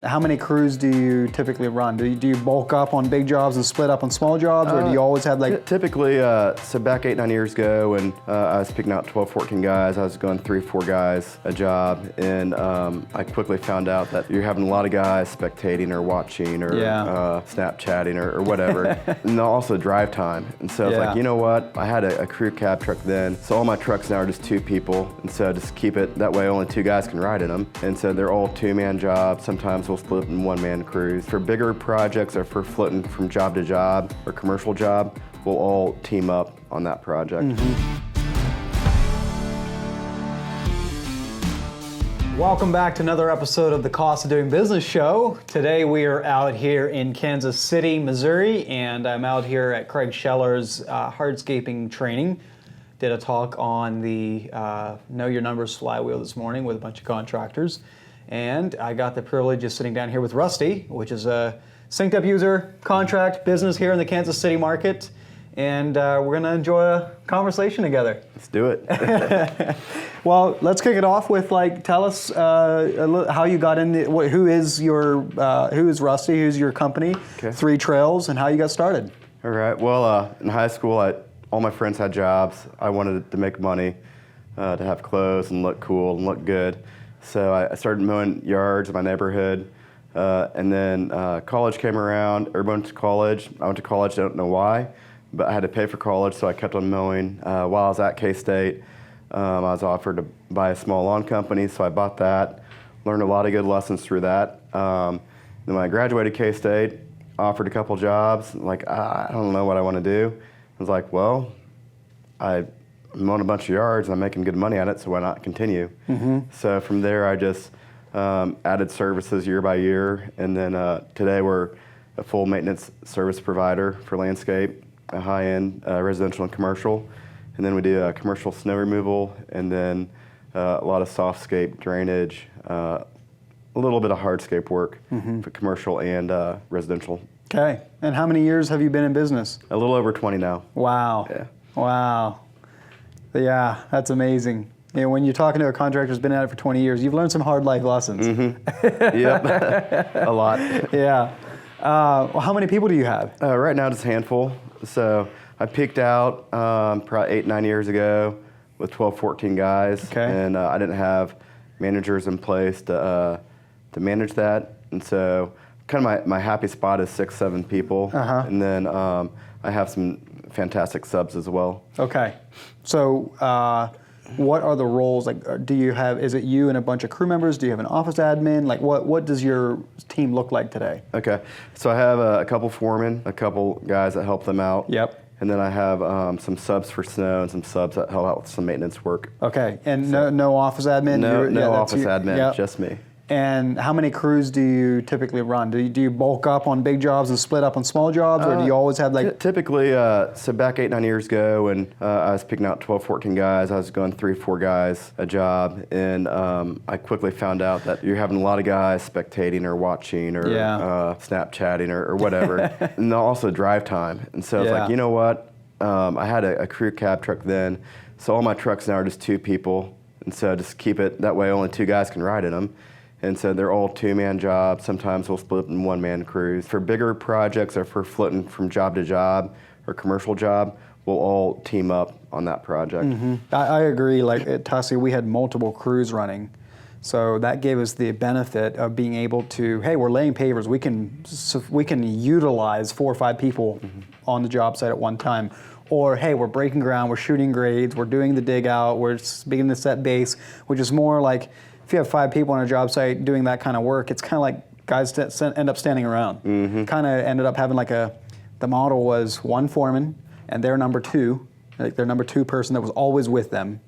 How many crews do you typically run? Do you bulk up on big jobs and split up on small jobs, or do you always have like... Typically, so back 8-9 years ago when I was picking out 12-14 guys, I was going 3-4 guys a job, and I quickly found out that you're having a lot of guys spectating or watching or Snapchatting or whatever, and also drive time. And so it's like, you know what, I had a crew cab truck then, so all my trucks now are just 2 people, and so just keep it that way only 2 guys can ride in them. And so they're all 2-man jobs. Sometimes we'll split up in 1-man crews. For bigger projects or for floating from job to job or commercial job, we'll all team up on that project. Welcome back to another episode of the Cost of Doing Business show. Today we are out here in Kansas City, Missouri, and I'm out here at Craig Scheller's hardscaping training. Did a talk on the Know Your Numbers flywheel this morning with a bunch of contractors. And I got the privilege of sitting down here with Rusty, which is a SynkedUP user, contract business here in the Kansas City market. And we're going to enjoy a conversation together. Let's do it. Well, let's kick it off with tell us how you got into who is Rusty, who's your company, 3 Trails, and how you got started. All right. Well, in high school, all my friends had jobs. I wanted to make money, to have clothes and look cool and look good. So I started mowing yards in my neighborhood, and then college came around. Everyone went to college. I went to college, I don't know why, but I had to pay for college, so I kept on mowing. While I was at K-State, I was offered to buy a small lawn company, so I bought that, learned a lot of good lessons through that. Then when I graduated K-State, offered a couple jobs, I don't know what I want to do. I was like, well, I'm mowing a bunch of yards and I'm making good money at it, so why not continue? So from there I just added services year by year, and then today we're a full maintenance service provider for landscape, a high-end residential and commercial, and then we do commercial snow removal, and then a lot of softscape drainage, a little bit of hardscape work for commercial and residential. Okay, and how many years have you been in business? A little over 20 now. Wow. Yeah. Wow. Yeah, that's amazing. You know, when you're talking to a contractor who's been at it for 20 years, you've learned some hard life lessons. Yep, a lot. Yeah. Well, how many people do you have? Right now, just a handful. So I peaked out probably 8-9 years ago with 12-14 guys, and I didn't have managers in place to manage that, and so kind of my happy spot is 6-7 people, and then I have some fantastic subs as well. Okay, so what are the roles? Do you have? Is it you and a bunch of crew members? Do you have an office admin? What does your team look like today? Okay, so I have a couple foremen, a couple guys that help them out. Yep. And then I have some subs for snow and some subs that help out with some maintenance work. Okay, and so, no office admin? No office admin, just me. And how many crews do you typically run? Do you bulk up on big jobs and split up on small jobs, or do you always have Typically, so back 8-9 years ago when I was picking out 12-14 guys, I was going 3-4 guys a job, and I quickly found out that you're having a lot of guys spectating or watching or Snapchatting or whatever, and also drive time. And so it's like, you know what, I had a crew cab truck then, so all my trucks now are just 2 people, and so just keep it that way only 2 guys can ride in them. And so they're all 2-man jobs. Sometimes we'll split up in 1-man crews. For bigger projects or for floating from job to job or commercial job, we'll all team up on that project. I agree. At Tussie, we had multiple crews running. So that gave us the benefit of being able to, hey, we're laying pavers. We can utilize 4 or 5 people on the job site at one time. Or, hey, we're breaking ground, we're shooting grades, we're doing the dig out, we're beginning to set base, which is more like, if you have 5 people on a job site doing that kind of work, it's kind of like guys that end up standing around. Kind of ended up having the model was 1 foreman and their number 2, their number 2 person that was always with them.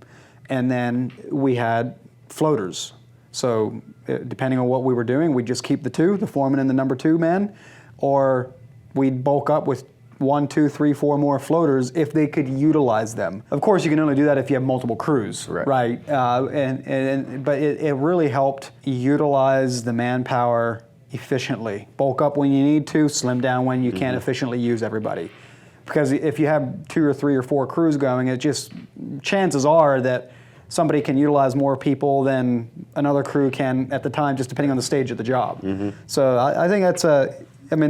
And then we had floaters. So depending on what we were doing, we'd just keep the 2, the foreman and the number 2 man, or we'd bulk up with 1, 2, 3, 4 more floaters if they could utilize them. Of course, you can only do that if you have multiple crews, right? But it really helped utilize the manpower efficiently. Bulk up when you need to, slim down when you can't efficiently use everybody. Because if you have 2 or 3 or 4 crews going, chances are that somebody can utilize more people than another crew can at the time, just depending on the stage of the job. So I think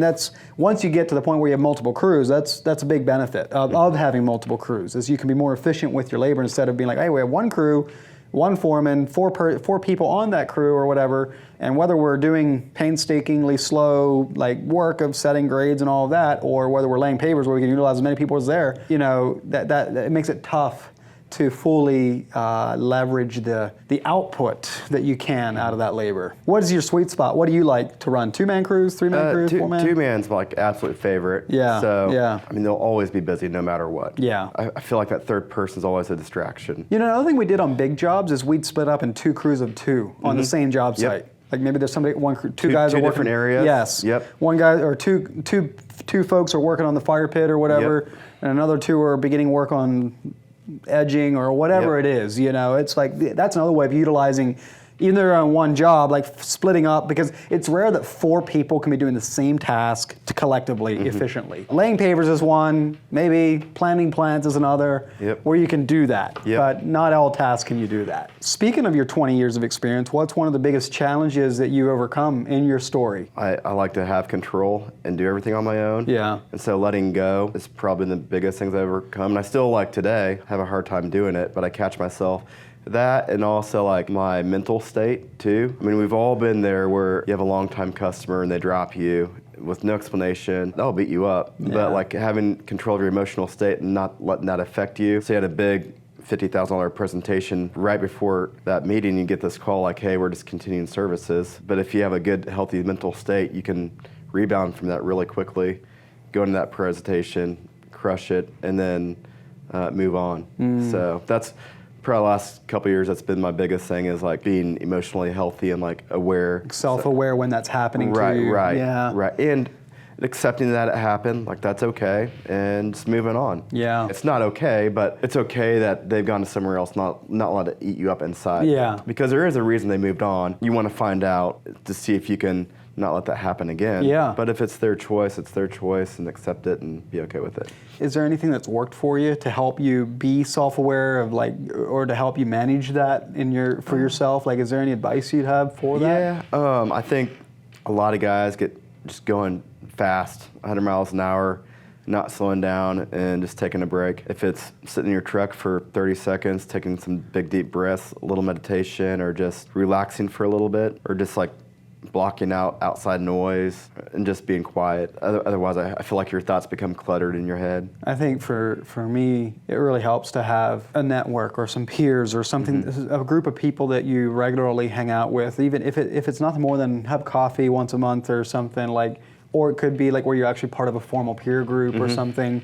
that's once you get to the point where you have multiple crews, that's a big benefit of having multiple crews, is you can be more efficient with your labor instead of being like, hey, we have one crew, one foreman, four people on that crew or whatever, and whether we're doing painstakingly slow like work of setting grades and all of that, or whether we're laying pavers where we can utilize as many people as there, that it makes it tough to fully leverage the output that you can out of that labor. What is your sweet spot? What do you like to run? 2-man crews, 3-man crews, 4-man? 2-man's like absolute favorite. Yeah. So I mean, they'll always be busy no matter what. Yeah. I feel like that third person's always a distraction. Another thing we did on big jobs is we'd split up in 2 crews of 2 on the same job site. Like maybe there's somebody, one crew, two guys are working. 2 different areas. Yes. Yep. One guy or two folks are working on the fire pit or whatever, and another 2 are beginning work on edging or whatever it is. It's like that's another way of utilizing, even though they're on one job, like splitting up, because it's rare that 4 people can be doing the same task collectively efficiently. Laying pavers is one, maybe planting plants is another, where you can do that, but not all tasks can you do that. Speaking of your 20 years of experience, what's one of the biggest challenges that you overcome in your story? I like to have control and do everything on my own. Yeah. And so letting go is probably the biggest things I've overcome. And I still, like today, have a hard time doing it, but I catch myself. That, and also like my mental state too. I mean, we've all been there where you have a long-time customer and they drop you with no explanation. That'll beat you up. But like having control of your emotional state and not letting that affect you. So you had a big $50,000 presentation. Right before that meeting, you get this call like, hey, we're discontinuing services. But if you have a good, healthy mental state, you can rebound from that really quickly, go into that presentation, crush it, and then move on. So that's probably the last couple of years, that's been my biggest thing, is like being emotionally healthy and like aware. Self-aware when that's happening to you. Right. And accepting that it happened, like that's okay, and just moving on. Yeah. It's not okay, but it's okay that they've gone to somewhere else, not allowed to eat you up inside. Yeah. Because there is a reason they moved on. You want to find out to see if you can not let that happen again. Yeah. But if it's their choice, and accept it and be okay with it. Is there anything that's worked for you to help you be self-aware of or to help you manage that for yourself? Like, is there any advice you'd have for that? Yeah. I think a lot of guys get just going fast, 100 miles an hour, not slowing down and just taking a break. If it's sitting in your truck for 30 seconds, taking some big deep breaths, a little meditation, or just relaxing for a little bit, or just like blocking out outside noise and just being quiet. Otherwise, I feel like your thoughts become cluttered in your head. I think for me, it really helps to have a network or some peers or something, a group of people that you regularly hang out with, even if it's nothing more than have coffee once a month or something, like, or it could be like where you're actually part of a formal peer group or something.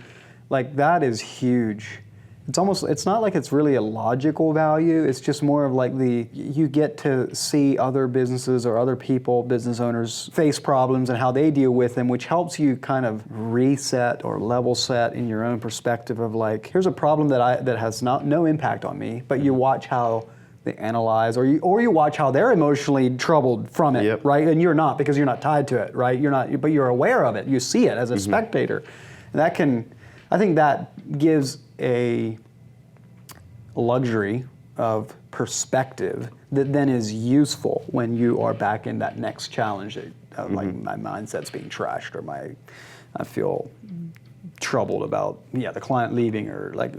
Like, that is huge. It's not like it's really a logical value, it's just more of like you get to see other businesses or other people, business owners, face problems and how they deal with them, which helps you kind of reset or level set in your own perspective of like, here's a problem that has no impact on me, but you watch how they analyze, or you watch how they're emotionally troubled from it, right? And you're not, because you're not tied to it, right? You're not, but you're aware of it, you see it as a spectator. And I think that gives a luxury of perspective that then is useful when you are back in that next challenge. Like my mindset's being trashed, or I feel troubled about the client leaving, or like,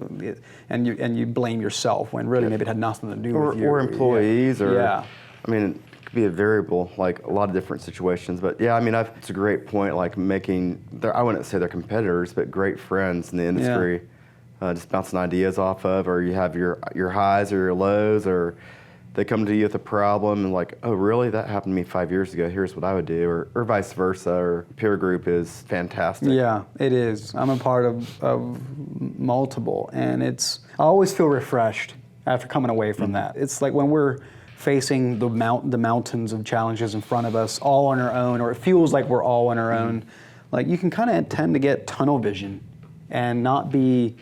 and you blame yourself when really maybe it had nothing to do with you. Or employees, or I mean, it could be a variable, like a lot of different situations. But yeah, I mean, it's a great point, like I wouldn't say they're competitors, but great friends in the industry. Just bouncing ideas off of, or you have your highs or your lows, or they come to you with a problem and like, oh really, that happened to me 5 years ago, here's what I would do, or vice versa. Or peer group is fantastic. Yeah, it is. I'm a part of multiple, and I always feel refreshed after coming away from that. It's like when we're facing the mountains of challenges in front of us all on our own, or it feels like we're all on our own, like you can kind of tend to get tunnel vision and not be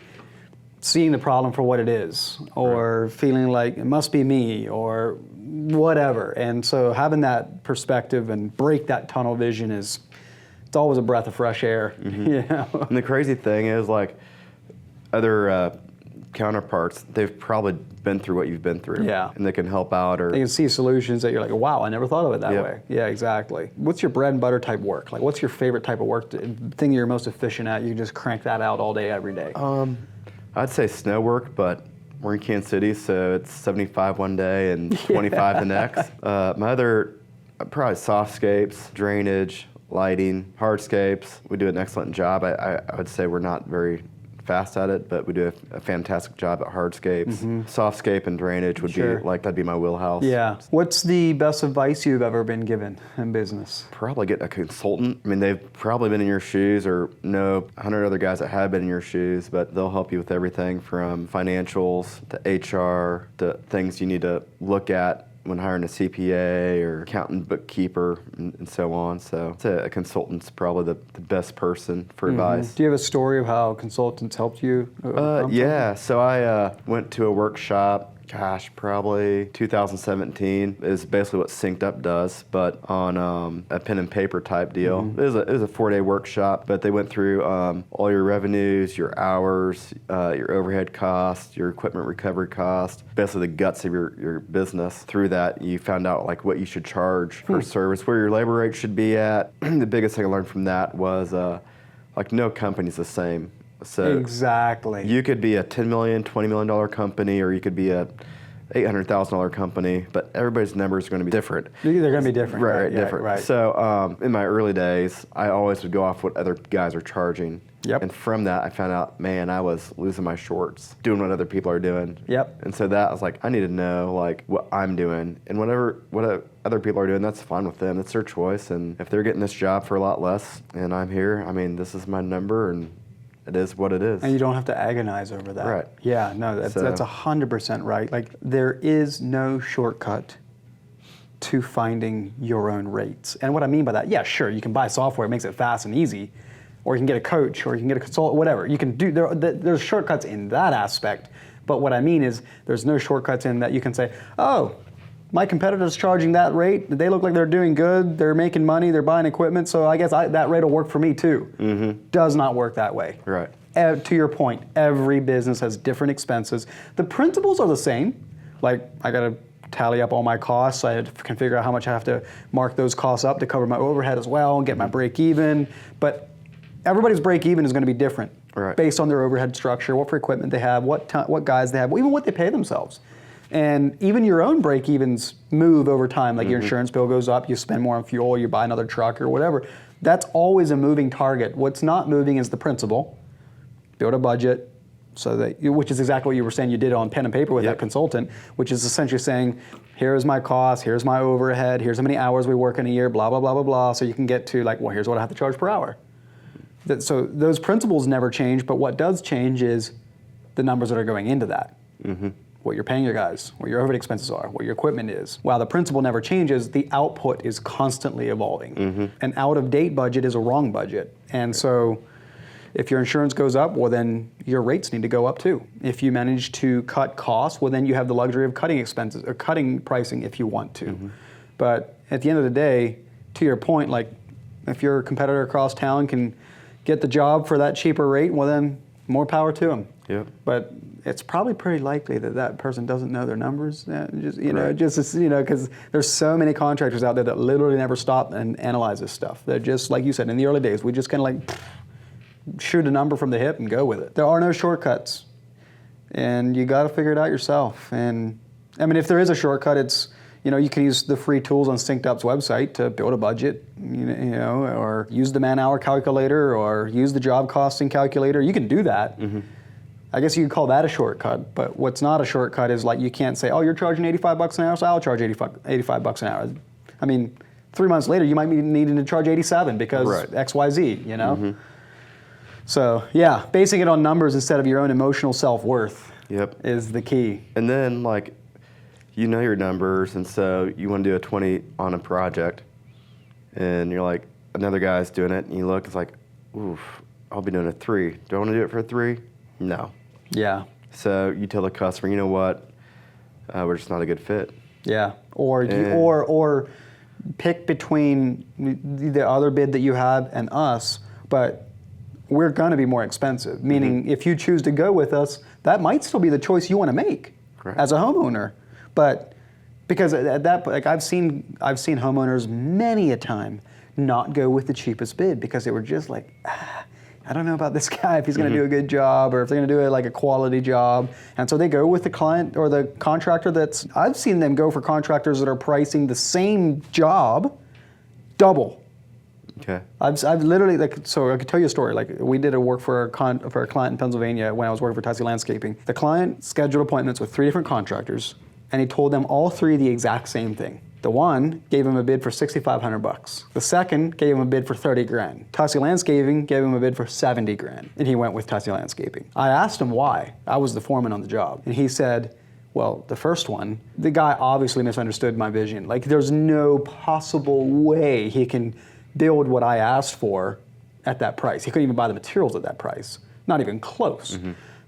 seeing the problem for what it is, or feeling like it must be me, or whatever. And so having that perspective and break that tunnel vision it's always a breath of fresh air. And the crazy thing is, like, other counterparts, they've probably been through what you've been through. Yeah. And they can help out, or they can see solutions that you're like, wow, I never thought of it that way. Yeah, exactly. What's your bread and butter type work? Like, what's your favorite type of work, thing you're most efficient at? You just crank that out all day, every day. I'd say snow work, but we're in Kansas City, so it's 75 one day and 25 the next. My other, probably softscapes, drainage, lighting, hardscapes. We do an excellent job. I would say we're not very fast at it, but we do a fantastic job at hardscapes. Softscape and drainage would be that'd be my wheelhouse. Yeah. What's the best advice you've ever been given in business? Probably get a consultant. I mean, they've probably been in your shoes or know 100 other guys that have been in your shoes, but they'll help you with everything from financials to HR to things you need to look at when hiring a CPA or accountant, bookkeeper, and so on. So I'd say a consultant's probably the best person for advice. Do you have a story of how consultants helped you? Yeah, so I went to a workshop, probably 2017. Is basically what SynkedUP does, but on a pen and paper type deal. It was a 4-day workshop, but they went through all your revenues, your hours, your overhead costs, your equipment recovery cost, basically the guts of your business. Through that, you found out like what you should charge for service, where your labor rate should be at. The biggest thing I learned from that was like no company's the same. So exactly. You could be a $10 million, $20 million company, or you could be a $800,000 company, but everybody's numbers are going to be different. They're going to be different. Right, Yeah, different. Right. So in my early days, I always would go off what other guys are charging. Yep. And from that, I found out, man, I was losing my shorts, doing what other people are doing. Yep. And so that I was like, I need to know like what I'm doing, and what other people are doing, that's fine with them. That's their choice. And if they're getting this job for a lot less, and I'm here, I mean, this is my number, and it is what it is. And you don't have to agonize over that. Right. Yeah, no, that's 100% right. Like, there is no shortcut to finding your own rates. And what I mean by that, yeah, sure, you can buy software, it makes it fast and easy, or you can get a coach, or you can get a consultant, whatever. You can do, there's shortcuts in that aspect, but what I mean is there's no shortcuts in that you can say, oh, my competitor's charging that rate, they look like they're doing good, they're making money, they're buying equipment, so I guess that rate will work for me too. Does not work that way. Right. To your point, every business has different expenses. The principles are the same. Like, I gotta tally up all my costs, I can figure out how much I have to mark those costs up to cover my overhead as well, and get my break even, but everybody's break even is gonna be different. Right. Based on their overhead structure, what for equipment they have, what guys they have, even what they pay themselves. And even your own break-evens move over time. Like your insurance bill goes up, you spend more on fuel, you buy another truck or whatever. That's always a moving target. What's not moving is the principle. Build a budget, which is exactly what you were saying you did on pen and paper with that consultant, which is essentially saying, here's my cost, here's my overhead, here's how many hours we work in a year, blah, blah, blah, blah, blah. So you can get to like, well, here's what I have to charge per hour. So those principles never change, but what does change is the numbers that are going into that. What you're paying your guys, what your overhead expenses are, what your equipment is. While the principle never changes, the output is constantly evolving. An out-of-date budget is a wrong budget. And so if your insurance goes up, well then your rates need to go up too. If you manage to cut costs, well then you have the luxury of cutting expenses or cutting pricing if you want to. But at the end of the day, to your point, like if your competitor across town can get the job for that cheaper rate, well then more power to them. But it's probably pretty likely that that person doesn't know their numbers. Because there's so many contractors out there that literally never stop and analyze this stuff. They're just, like you said, in the early days, we just kind of like shoot a number from the hip and go with it. There are no shortcuts, and you got to figure it out yourself. And I mean, if there is a shortcut, it's, you can use the free tools on SynkedUP's website to build a budget, or use the man-hour calculator, or use the job costing calculator. You can do that. I guess you could call that a shortcut, but what's not a shortcut is like you can't say, oh, you're charging $85 an hour, so I'll charge $85 an hour. I mean, 3 months later, you might be needing to charge 87 because X, Y, Z, So yeah, basing it on numbers instead of your own emotional self-worth is the key. And then like, your numbers, and so you want to do a 20 on a project, and you're like, another guy's doing it, and you look, it's like, oof, I'll be doing a 3. Do I want to do it for a 3? No. Yeah. So you tell the customer, you know what, we're just not a good fit. Yeah. Or pick between the other bid that you have and us, but we're going to be more expensive. Meaning, if you choose to go with us, that might still be the choice you want to make as a homeowner. But because at that point, like I've seen homeowners many a time not go with the cheapest bid because they were just like, I don't know about this guy if he's going to do a good job or if they're going to do a quality job. And so they go with the client or the contractor I've seen them go for contractors that are pricing the same job double. Okay. I've literally, so I could tell you a story. Like, we did a work for a client in Pennsylvania when I was working for Tassie Landscaping. The client scheduled appointments with 3 different contractors, and he told them all 3 the exact same thing. The one gave him a bid for $6,500. The second gave him a bid for $30,000. Tassie Landscaping gave him a bid for $70,000, and he went with Tassie Landscaping. I asked him why. I was the foreman on the job, and he said, well, the first one, the guy obviously misunderstood my vision. Like, there's no possible way he can build what I asked for at that price. He couldn't even buy the materials at that price. Not even close.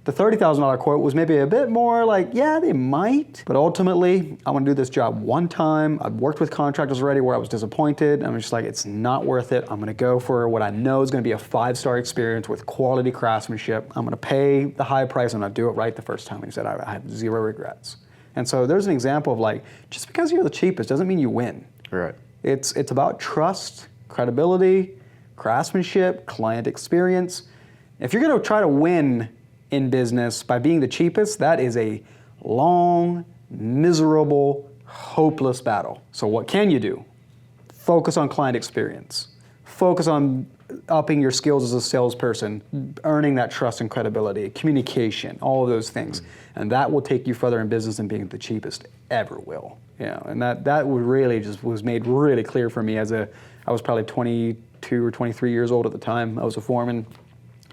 The $30,000 quote was maybe a bit more like, yeah, they might, but ultimately, I want to do this job one time. I've worked with contractors already where I was disappointed. I'm just like, it's not worth it. I'm going to go for what I know is going to be a 5-star experience with quality craftsmanship. I'm going to pay the high price and I'll do it right the first time. And he said, I have 0 regrets. And so there's an example of like, just because you're the cheapest doesn't mean you win. Right. It's about trust, credibility, craftsmanship, client experience. If you're going to try to win in business by being the cheapest, that is a long, miserable, hopeless battle. So what can you do? Focus on client experience. Focus on upping your skills as a salesperson, earning that trust and credibility, communication, all of those things. And that will take you further in business than being the cheapest ever will. And that would really just was made really clear for me I was probably 22 or 23 years old at the time. I was a foreman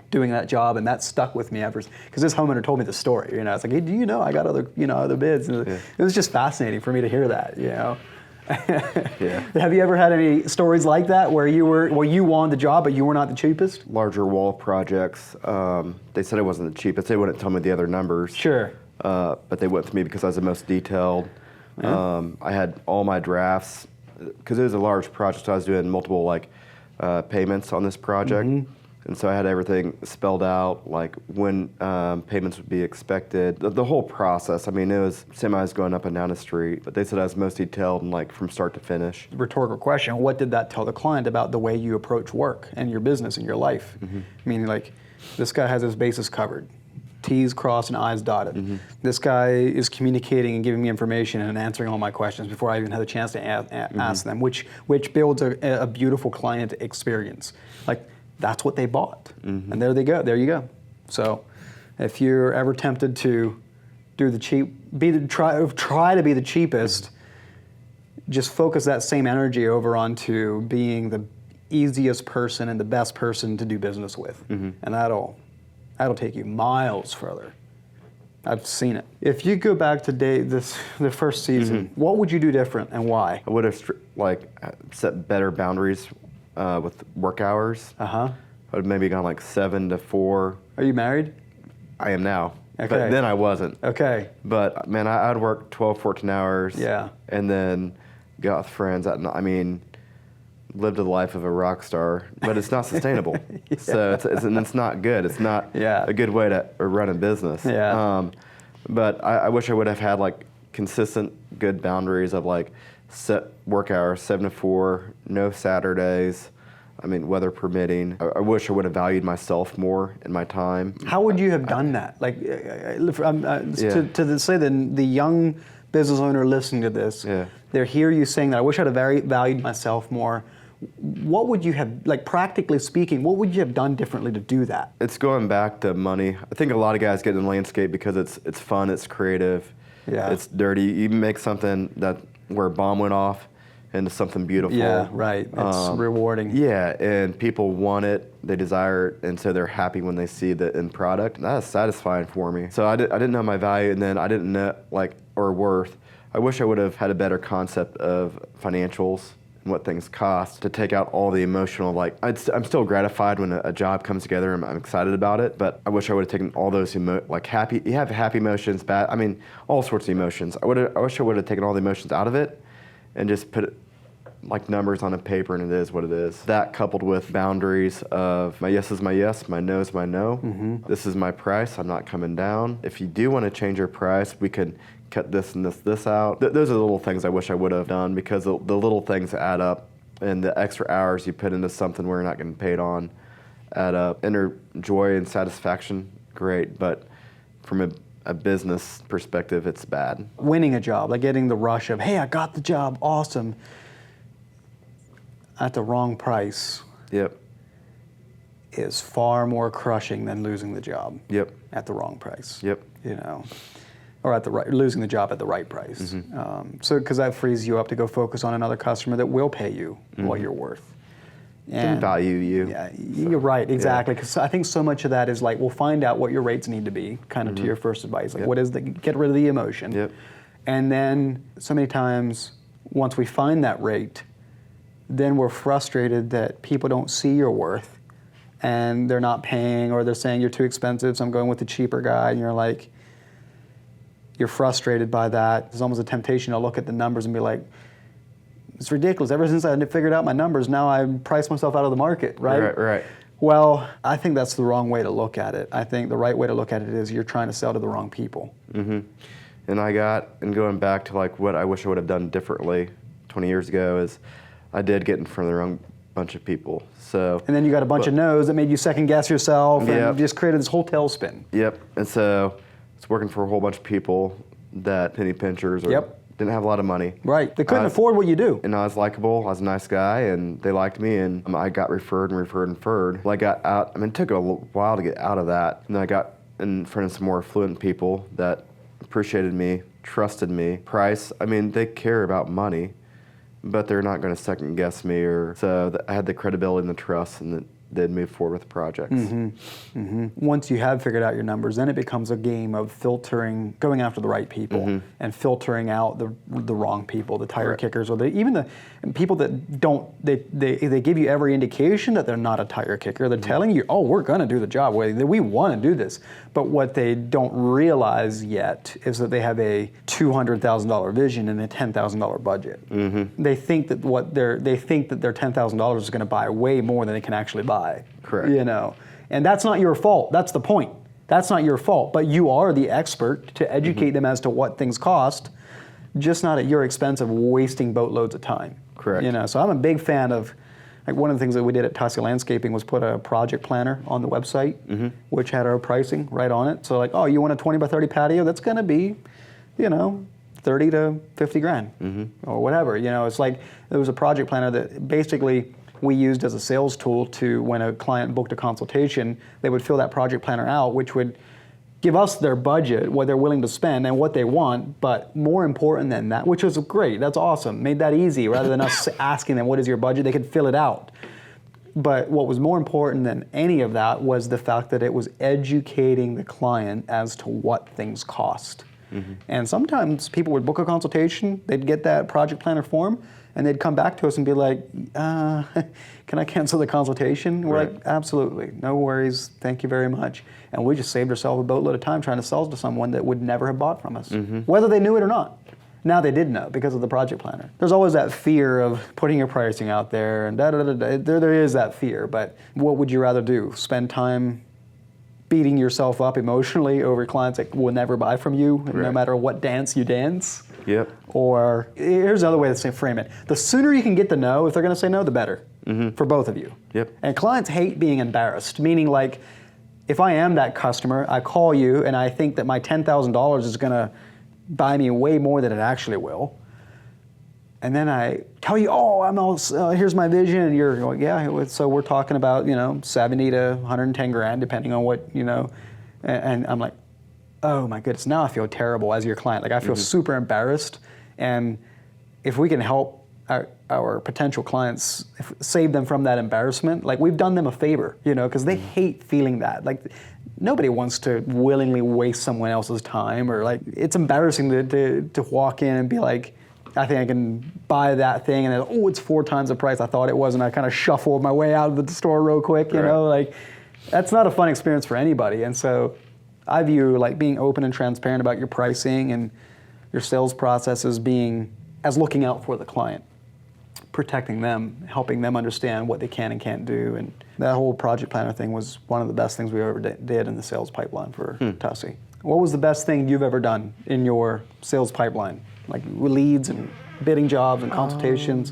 doing that job, and that stuck with me ever, because this homeowner told me the story. It's like, hey, do you know I got other bids? And it was just fascinating for me to hear that. Have you ever had any stories like that where you won the job but you were not the cheapest? Larger wall projects. They said I wasn't the cheapest. They wouldn't tell me the other numbers. Sure. But they went with me because I was the most detailed. I had all my drafts, because it was a large project, so I was doing multiple payments on this project. And so I had everything spelled out, like when payments would be expected. The whole process, I mean, it was semis going up and down the street, but they said I was most detailed and from start to finish. Rhetorical question, what did that tell the client about the way you approach work and your business and your life? Meaning this guy has his bases covered. T's crossed and I's dotted. This guy is communicating and giving me information and answering all my questions before I even had a chance to ask them, which builds a beautiful client experience. That's what they bought, and there they go. There you go. So, if you're ever tempted to do the cheap, try to be the cheapest, just focus that same energy over onto being the easiest person and the best person to do business with, and that'll take you miles further. I've seen it. If you go back to the first season, what would you do different and why? I would have set better boundaries with work hours. I would maybe gone 7 to 4. Are you married? I am now. Okay. But then I wasn't. Okay. But man, I'd work 12, 14 hours. Yeah. And then go out with friends. Lived the life of a rock star, but it's not sustainable. So it's not good. It's not a good way to run a business. But I wish I would have had consistent good boundaries of set work hours, 7 to 4, no Saturdays. Weather permitting. I wish I would have valued myself more in my time. How would you have done that? To say the young business owner listening to this, they hear you saying that, I wish I'd have valued myself more. What would you have, practically speaking, what would you have done differently to do that? It's going back to money. I think a lot of guys get in landscape because it's fun, it's creative, it's dirty. You make something where a bomb went off into something beautiful. Yeah, right. It's rewarding. Yeah, and people want it, they desire it, and so they're happy when they see the end product. That is satisfying for me. So I didn't know my value, and then I didn't know, or worth. I wish I would have had a better concept of financials and what things cost to take out all the emotional, I'm still gratified when a job comes together and I'm excited about it, but I wish I would have taken all those happy, you have happy emotions, bad, all sorts of emotions. I wish I would have taken all the emotions out of it and just put it like numbers on a paper and it is what it is. That coupled with boundaries of my yes is my yes, my no is my no. This is my price, I'm not coming down. If you do want to change your price, we could cut this and this out. Those are the little things I wish I would have done, because the little things add up, and the extra hours you put into something we're not getting paid on add up. Inner joy and satisfaction, great, but from a business perspective, it's bad. Winning a job, like getting the rush of, hey, I got the job, awesome, at the wrong price. Yep. Is far more crushing than losing the job. Yep. At the wrong price. Yep. You know, or at the right, losing the job at the right price. So because that frees you up to go focus on another customer that will pay you what you're worth. And value you. Yeah, you're right, exactly. Because I think so much of that is like, we'll find out what your rates need to be, kind of to your first advice. Like, what is get rid of the emotion. Yep. And then so many times, once we find that rate, then we're frustrated that people don't see your worth and they're not paying, or they're saying you're too expensive, so I'm going with the cheaper guy. And you're like, you're frustrated by that. There's almost a temptation to look at the numbers and be like, it's ridiculous. Ever since I figured out my numbers, now I price myself out of the market, right? Right. Well, I think that's the wrong way to look at it. I think the right way to look at it is you're trying to sell to the wrong people. And going back to like what I wish I would have done differently 20 years ago is I did get in front of the wrong bunch of people. So. And then you got a bunch of no's that made you second guess yourself and just created this whole tailspin. Yep. And so it's working for a whole bunch of people that penny pinchers or didn't have a lot of money. Right. They couldn't afford what you do. And I was likable. I was a nice guy, and they liked me, and I got referred. Well, I got out. I mean, it took a while to get out of that. And then I got in front of some more affluent people that appreciated me, trusted me. Price, I mean, they care about money, but they're not going to second guess me. So I had the credibility and the trust, and they'd move forward with the projects. Once you have figured out your numbers, then it becomes a game of filtering, going after the right people, and filtering out the wrong people, the tire kickers, or even the people that don't. They give you every indication that they're not a tire kicker. They're telling you, oh, we're going to do the job. We want to do this. But what they don't realize yet is that they have a $200,000 vision and a $10,000 budget. They think that their $10,000 is going to buy way more than they can actually buy. Correct. You know, and that's not your fault. That's the point. That's not your fault. But you are the expert to educate them as to what things cost, just not at your expense of wasting boatloads of time. Correct. You know, so I'm a big fan of, like, one of the things that we did at Tusky Landscaping was put a project planner on the website, which had our pricing right on it. So like, oh, you want a 20 by 30 patio? That's going to be, you know, 30 to 50 grand or whatever. You know, it's like there was a project planner that basically we used as a sales tool to, when a client booked a consultation, they would fill that project planner out, which would give us their budget, what they're willing to spend and what they want, but more important than that, which was great, that's awesome, made that easy, rather than us asking them, what is your budget, they could fill it out. But what was more important than any of that was the fact that it was educating the client as to what things cost. And sometimes people would book a consultation, they'd get that project planner form, and they'd come back to us and be like, can I cancel the consultation? We're like, absolutely, no worries, thank you very much. And we just saved ourselves a boatload of time trying to sell to someone that would never have bought from us, whether they knew it or not. Now they did know because of the project planner. There's always that fear of putting your pricing out there, and there is that fear, but what would you rather do? Spend time beating yourself up emotionally over clients that will never buy from you, no matter what dance you dance? Yep. Or here's another way to frame it. The sooner you can get the no, if they're going to say no, the better for both of you. Yep. And clients hate being embarrassed, meaning like, if I am that customer, I call you and I think that my $10,000 is going to buy me way more than it actually will. And then I tell you, oh, here's my vision, and you're going, yeah, so we're talking about, 70 to 110 grand, depending on what, and I'm like, oh my goodness, now I feel terrible as your client. Like, I feel super embarrassed, and if we can help our potential clients, save them from that embarrassment, like, we've done them a favor, because they hate feeling that. Like, nobody wants to willingly waste someone else's time, or like, it's embarrassing to walk in and be like, I think I can buy that thing, and then, it's 4 times the price I thought it was, and I kind of shuffled my way out of the store real quick, like, that's not a fun experience for anybody. And so I view, like, being open and transparent about your pricing and your sales processes as looking out for the client. protecting them, helping them understand what they can and can't do. And that whole project planner thing was one of the best things we ever did in the sales pipeline for Tussie. What was the best thing you've ever done in your sales pipeline? Like leads and bidding jobs and consultations,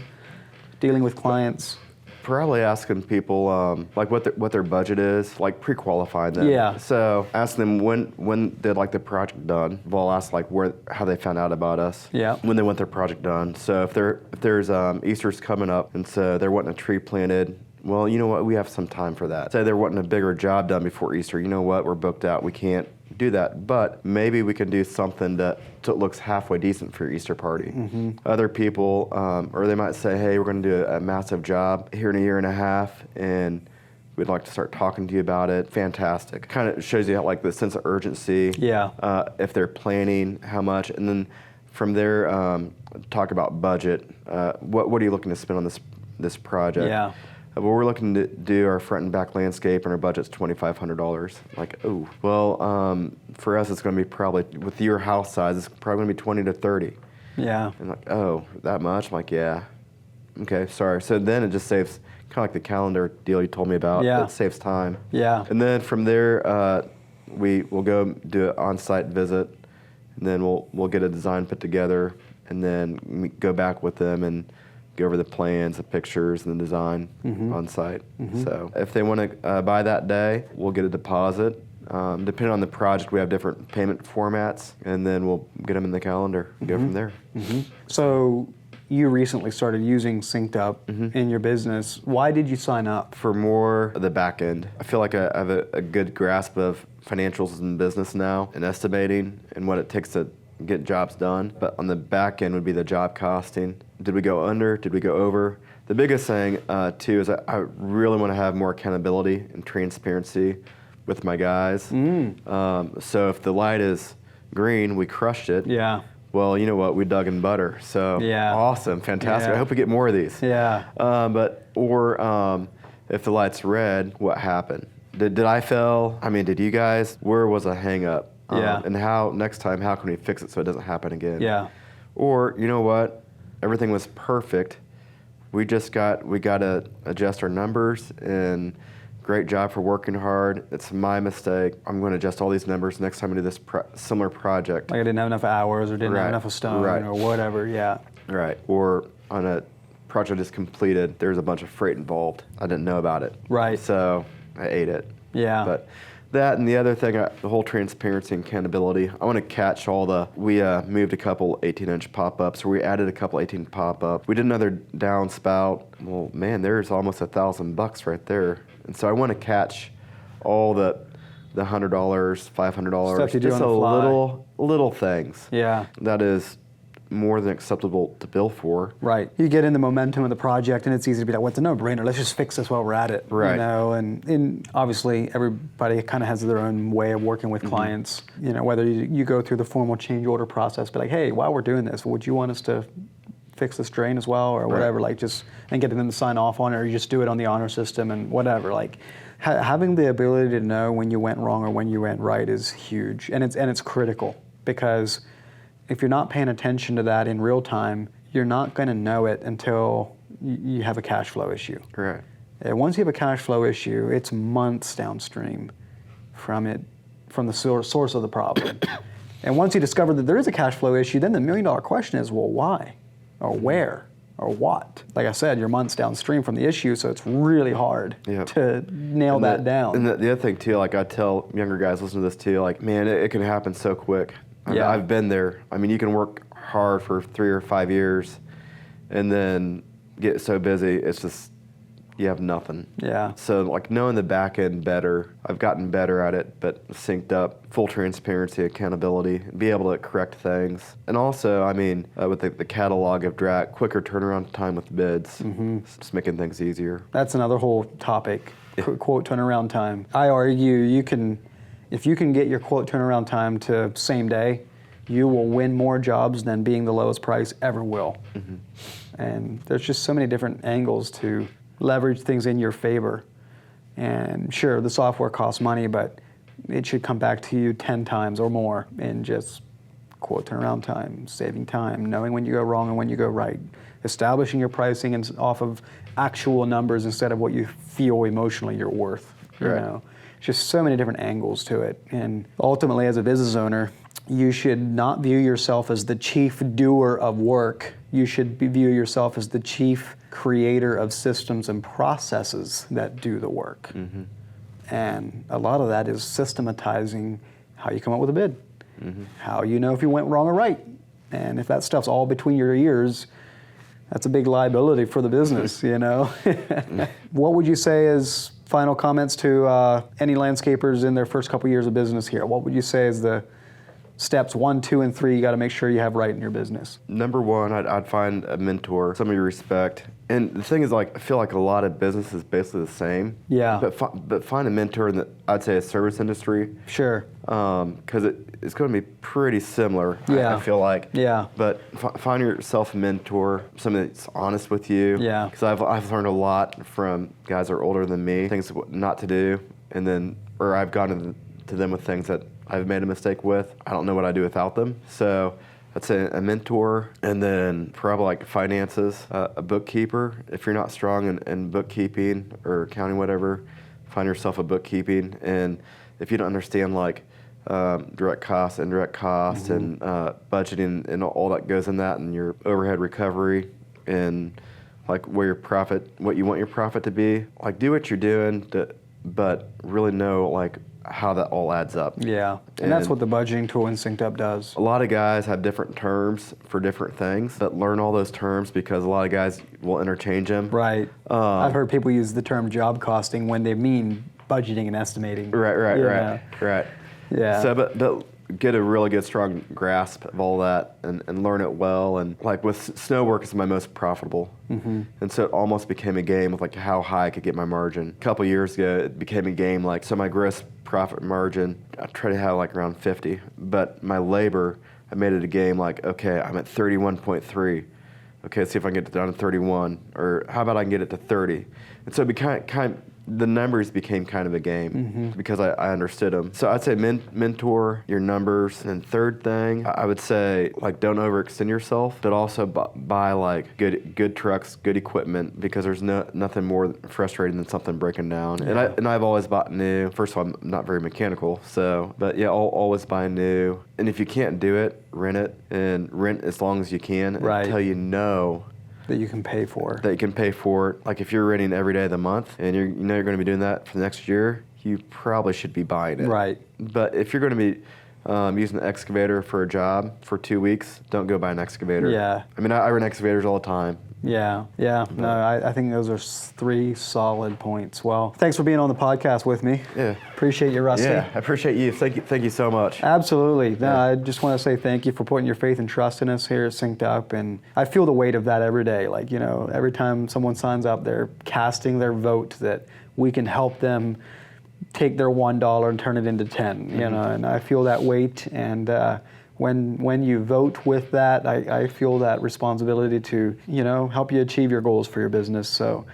dealing with clients? Probably asking people like what their budget is, like pre-qualifying them. Yeah. So ask them when they'd like the project done. We'll ask like how they found out about us. Yeah. When they want their project done. So if there's Easter's coming up and so they're wanting a tree planted, well, you know what, we have some time for that. Say they're wanting a bigger job done before Easter. You know what, we're booked out. We can't do that, but maybe we can do something that looks halfway decent for your Easter party. Other people, or they might say, hey, we're going to do a massive job here in a year and a half, and we'd like to start talking to you about it. Fantastic. Kind of shows you like the sense of urgency. Yeah. If they're planning, how much, and then from there, talk about budget. What are you looking to spend on this project? Yeah. Well, we're looking to do our front and back landscape, and our budget's $2,500. Like, oh, well, for us, it's going to be probably, with your house size, it's probably going to be 20 to 30. Yeah. And like, oh, that much? I'm like, yeah. Okay, sorry. So then it just saves, kind of like the calendar deal you told me about. Yeah. It saves time. Yeah. And then from there, we'll go do an on-site visit, and then we'll get a design put together, and then we go back with them and go over the plans, the pictures, and the design on site. So if they want to buy that day, we'll get a deposit. Depending on the project, we have different payment formats, and then we'll get them in the calendar and go from there. So you recently started using SynkedUP in your business. Why did you sign up? For more of the back end, I feel like I have a good grasp of financials in business now and estimating and what it takes to get jobs done. But on the back end would be the job costing. Did we go under? Did we go over? The biggest thing too is I really want to have more accountability and transparency with my guys. So if the light is green, we crushed it. Yeah. Well, you know what? We dug in butter. So awesome, fantastic. Yeah. I hope we get more of these. Yeah. If the light's red, what happened? Did I fail? I mean, did you guys? Where was a hang up? And next time, how can we fix it so it doesn't happen again? Yeah. Or, you know what? Everything was perfect. We got to adjust our numbers, and great job for working hard. It's my mistake. I'm going to adjust all these numbers next time I do this similar project. Like I didn't have enough hours or didn't have enough of stone or whatever, Right. Or on a project is completed, there's a bunch of freight involved. I didn't know about it. Right. So I ate it. Yeah. But that and the other thing, the whole transparency and accountability. I want to catch we moved a couple 18-inch pop-ups, or we added a couple 18 pop-up. We did another downspout. Well, man, there's almost $1,000 right there. And so I want to catch all the $100, $500, Stuff you do just on the fly. little things. Yeah. That is more than acceptable to bill for. Right. You get in the momentum of the project, and it's easy to be like, what's a no-brainer? Let's just fix this while we're at it. Right. You know, and obviously everybody kind of has their own way of working with clients. You know, whether you go through the formal change order process, be like, hey, while we're doing this, would you want us to fix this drain as well, or whatever? Like and getting them to sign off on it, or you just do it on the honor system and whatever. Like having the ability to know when you went wrong or when you went right is huge, and it's critical, because if you're not paying attention to that in real time, you're not going to know it until you have a cash flow issue. Right. And once you have a cash flow issue, it's months downstream from the source of the problem. And once you discover that there is a cash flow issue, then the $1 million question is, well, why? Or where? Or what? Like I said, you're months downstream from the issue, so it's really hard to nail that down. And the other thing too, like I tell younger guys, listen to this too, like, man, it can happen so quick. I've been there. I mean, you can work hard for 3 or 5 years and then get so busy, it's just, you have nothing. Yeah. So like knowing the back end better, I've gotten better at it, but synced up, full transparency, accountability, be able to correct things. And also, I mean, with the catalog of DRAC, quicker turnaround time with bids, just making things easier. That's another whole topic, quote turnaround time. I argue if you can get your quote turnaround time to same day, you will win more jobs than being the lowest price ever will. And there's just so many different angles to leverage things in your favor. And sure, the software costs money, but it should come back to you 10 times or more in just quote turnaround time, saving time, knowing when you go wrong and when you go right, establishing your pricing and off of actual numbers instead of what you feel emotionally you're worth. You know, just so many different angles to it. And ultimately, as a business owner, you should not view yourself as the chief doer of work. You should view yourself as the chief creator of systems and processes that do the work. Mm-hmm. And a lot of that is systematizing how you come up with a bid, how you know if you went wrong or right. And if that stuff's all between your ears, that's a big liability for the business, you know? What would you say is final comments to any landscapers in their first couple years of business here? What would you say is the steps 1, 2, and 3 you got to make sure you have right in your business? Number one, I'd find a mentor, somebody you respect. And the thing is, like, I feel like a lot of business is basically the same. Yeah. But find a mentor in the, I'd say, a service industry. Sure. Because it's going to be pretty similar. Yeah. I feel like. Yeah. But find yourself a mentor, somebody that's honest with you. Yeah. Because I've learned a lot from guys that are older than me, things not to do, and then, or I've gone to them with things that I've made a mistake with. I don't know what I do without them. So I'd say a mentor, and then probably like finances, a bookkeeper. If you're not strong in bookkeeping or accounting, whatever, find yourself a bookkeeping. And if you don't understand like direct costs, indirect costs, and budgeting and all that goes in that, and your overhead recovery, and like where your profit, what you want your profit to be, like do what you're doing, but really know like how that all adds up. Yeah, and that's what the budgeting tool in SynkedUP does. A lot of guys have different terms for different things, but learn all those terms because a lot of guys will interchange them. Right. I've heard people use the term job costing when they mean budgeting and estimating. Right. Yeah. So, but get a really good, strong grasp of all that and learn it well. And like with snow work, it's my most profitable. And so it almost became a game of like how high I could get my margin. A couple years ago, it became a game like, so my gross profit margin, I try to have like around 50, but my labor, I made it a game like, okay, I'm at 31.3. Okay, let's see if I can get it down to 31, or how about I can get it to 30? And so it became the numbers became kind of a game because I understood them. So I'd say mentor your numbers. And third thing, I would say like don't overextend yourself, but also buy like good trucks, good equipment, because there's nothing more frustrating than something breaking down. Yeah. And I've always bought new. First of all, I'm not very mechanical, but yeah, I'll always buy new. And if you can't do it, rent it, and rent as long as you can until you know that you can pay for. That you can pay for it. Like if you're renting every day of the month and you know you're going to be doing that for the next year, you probably should be buying it. Right. But if you're going to be using an excavator for a job for 2 weeks, don't go buy an excavator. Yeah. I mean, I rent excavators all the time. Yeah. No, I think those are 3 solid points. Well, thanks for being on the podcast with me. Yeah. Appreciate you, Rusty. Yeah, I appreciate you. Thank you so much. Absolutely. No, I just want to say thank you for putting your faith and trust in us here at SynkedUP. And I feel the weight of that every day. Like, you know, every time someone signs up, they're casting their vote that we can help them take their $1 and turn it into 10, you know, and I feel that weight. And when you vote with that, I feel that responsibility to, you know, help you achieve your goals for your business. So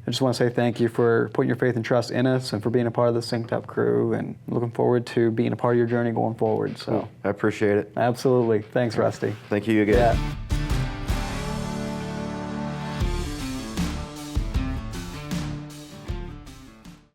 I just want to say thank you for putting your faith and trust in us and for being a part of the SynkedUP crew, and looking forward to being a part of your journey going forward. So I appreciate it. Absolutely. Thanks, Rusty. Thank you again. Yeah.